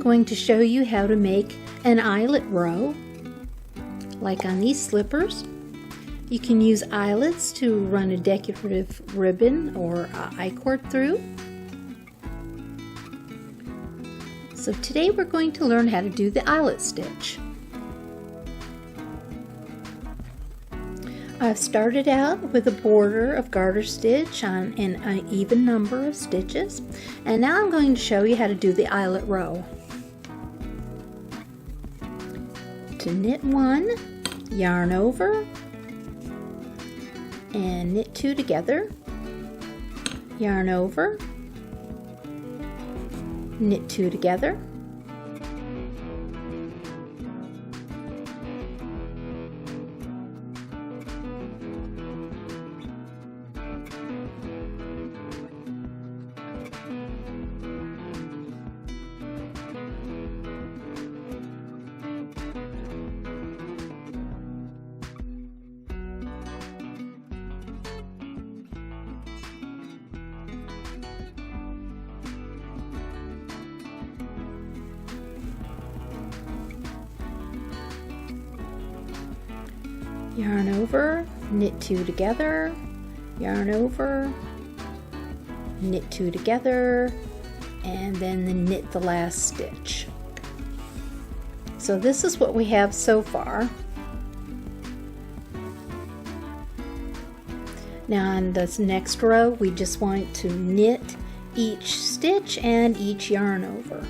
going to show you how to make an eyelet row, like on these slippers. You can use eyelets to run a decorative ribbon or I-cord through. So today we're going to learn how to do the eyelet stitch. I've started out with a border of garter stitch on an even number of stitches, and now I'm going to show you how to do the eyelet row. To knit one, yarn over, and knit two together, yarn over, knit two together, yarn over, knit two together, yarn over, knit two together, and then knit the last stitch. So this is what we have so far. Now on this next row, we just want to knit each stitch and each yarn over.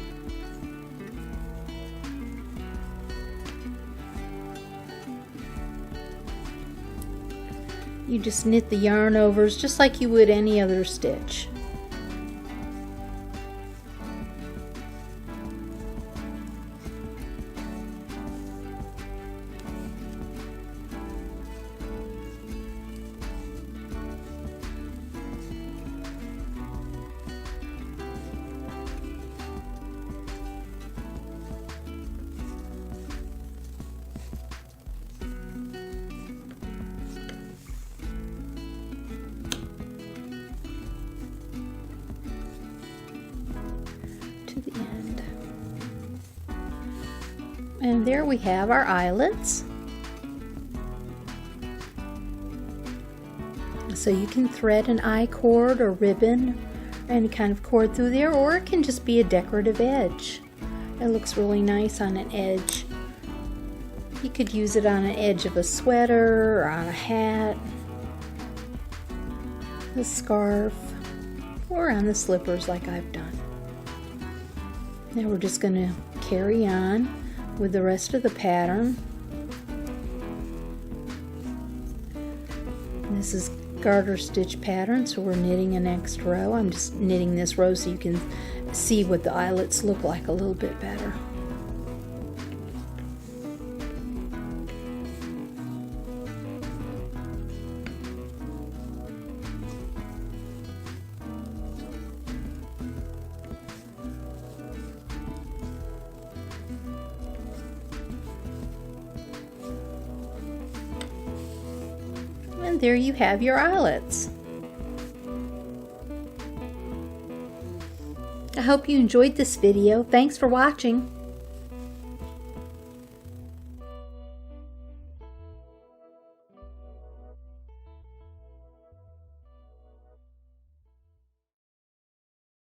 You just knit the yarn overs just like you would any other stitch. To the end. And there we have our eyelets. So you can thread an I-cord or ribbon, any kind of cord through there, or it can just be a decorative edge. It looks really nice on an edge. You could use it on an edge of a sweater or on a hat, a scarf, or on the slippers like I've done. Now we're just going to carry on with the rest of the pattern. This is garter stitch pattern, so we're knitting a next row. I'm just knitting this row so you can see what the eyelets look like a little bit better. And there you have your eyelets. I hope you enjoyed this video. Thanks for watching.